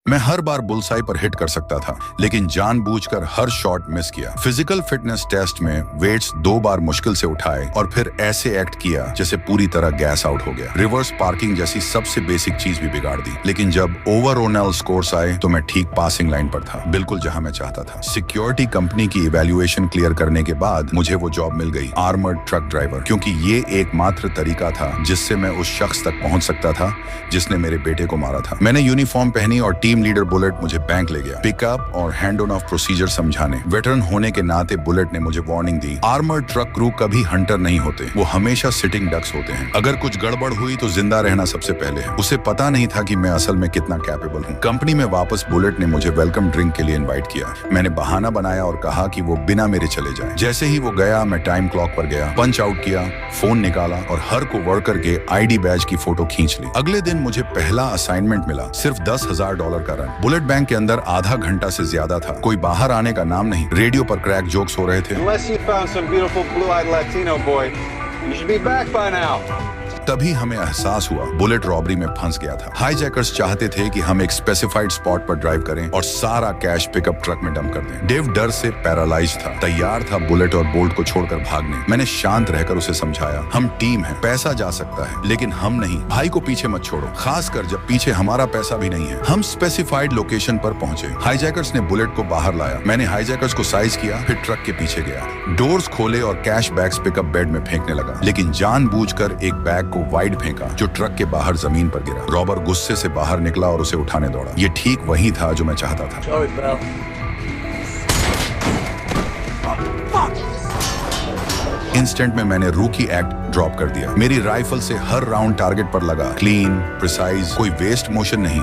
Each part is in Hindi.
मैं हर बार बुलसाई पर हिट कर सकता था, लेकिन जानबूझकर हर शॉट मिस किया। फिजिकल फिटनेस टेस्ट में वेट्स 2 बार मुश्किल से उठाए और फिर ऐसे एक्ट किया जैसे पूरी तरह गैस आउट हो गया। रिवर्स पार्किंग जैसी सबसे बेसिक चीज भी बिगाड़ दी। लेकिन जब ओवरऑल स्कोर्स आए तो मैं ठीक पासिंग लाइन पर था, बिल्कुल जहां मैं चाहता था। सिक्योरिटी कंपनी की इवैल्यूएशन क्लियर करने के बाद मुझे वो जॉब मिल गई, आर्मर्ड ट्रक ड्राइवर, क्योंकि ये एकमात्र तरीका था जिससे मैं उस शख्स तक पहुंच सकता था जिसने मेरे बेटे को मारा था। मैंने यूनिफॉर्म पहनी और टीम लीडर बुलेट मुझे बैंक ले गया, पिकअप और हैंड ऑन ऑफ प्रोसीजर समझाने। वेटरन होने के नाते बुलेट ने मुझे वार्निंग दी, आर्मर्ड ट्रक क्रू कभी हंटर नहीं होते, वो हमेशा सिटिंग डक्स होते हैं। अगर कुछ गड़बड़ हुई तो जिंदा रहना सबसे पहले है। उसे पता नहीं था कि मैं असल में कितना कैपेबल हूँ। कंपनी में वापस बुलेट ने मुझे वेलकम ड्रिंक के लिए इनवाइट किया। मैंने बहाना बनाया और कहा कि वो बिना मेरे चले जाए। जैसे ही वो गया मैं टाइम क्लॉक पर गया, पंच आउट किया, फोन निकाला और हर को वर्कर के आईडी बैज की फोटो खींच ली। अगले दिन मुझे पहला असाइनमेंट मिला, सिर्फ $10,000 का रन। बुलेट बैंक के अंदर आधा घंटा से ज्यादा था, कोई बाहर आने का नाम नहीं। रेडियो पर क्रैक जोक्स हो रहे थे। तभी हमें एहसास हुआ बुलेट रॉबरी में फंस गया था। हाईजैकर्स चाहते थे कि हम एक स्पेसिफाइड स्पॉट पर ड्राइव करें और सारा कैश पिकअप ट्रक में डंप कर दें। डेव डर से पैरालाइज था, तैयार था बुलेट और बोल्ट को छोड़कर भागने। मैंने शांत रहकर उसे समझाया, हम टीम हैं, पैसा जा सकता है लेकिन हम नहीं। भाई को पीछे मत छोड़ो, खासकर जब पीछे हमारा पैसा भी नहीं है। हम स्पेसिफाइड लोकेशन पर पहुंचे। हाईजैकर्स ने बुलेट को बाहर लाया। मैंने हाईजैकर्स को साइज किया, फिर ट्रक के पीछे गया, डोर्स खोले और कैश बैग्स पिकअप बेड में फेंकने लगा। लेकिन जानबूझकर एक बैग वाइड फेंका जो ट्रक के बाहर जमीन पर गिरा। रॉबर गुस्से से बाहर निकला और उसे उठाने दौड़ा। ये ठीक वही था जो मैं चाहता था। इंस्टेंट में मैंने रूकी एक्ट ड्रॉप कर दिया। मेरी राइफल से हर राउंड टारगेट पर लगा, क्लीन, प्रिसाइज, कोई वेस्ट मोशन नहीं।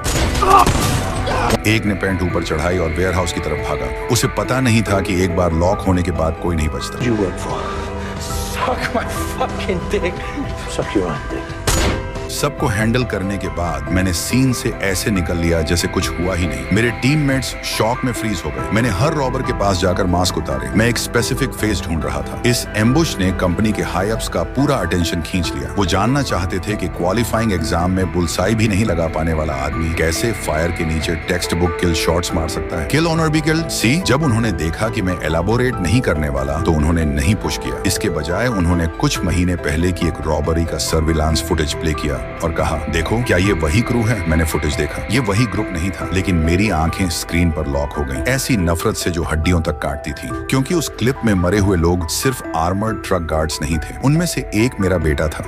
एक ने पैंट ऊपर चढ़ाई और वेयरहाउस की तरफ भागा। उसे पता नहीं था कि एक बार लॉक होने के बाद कोई नहीं बचता। Suck my fucking dick. Suck your own dick. सबको हैंडल करने के बाद मैंने सीन से ऐसे निकल लिया जैसे कुछ हुआ ही नहीं। मेरे टीममेट्स शॉक में फ्रीज हो गए। मैंने हर रॉबर के पास जाकर मास्क उतारे। मैं एक स्पेसिफिक फेस ढूंढ रहा था। इस एम्बुश ने कंपनी के हाई अप्स का पूरा अटेंशन खींच लिया। वो जानना चाहते थे कि क्वालिफाइंग एग्जाम में बुलसाई भी नहीं लगा पाने वाला आदमी कैसे फायर के नीचे टेक्स्ट बुक किल शॉट्स मार सकता है। किल ऑनर बी किल सी। जब उन्होंने देखा कि मैं एलाबोरेट नहीं करने वाला तो उन्होंने नहीं पुश किया। इसके बजाय उन्होंने कुछ महीने पहले की एक रॉबरी का सर्विलांस फुटेज प्ले किया और कहा, देखो क्या ये वही क्रू है। मैंने फुटेज देखा, ये वही ग्रुप नहीं था, लेकिन मेरी आंखें स्क्रीन पर लॉक हो गईं। ऐसी नफरत से जो हड्डियों तक काटती थी, क्योंकि उस क्लिप में मरे हुए लोग सिर्फ आर्मर्ड ट्रक गार्ड्स नहीं थे, उनमें से एक मेरा बेटा था।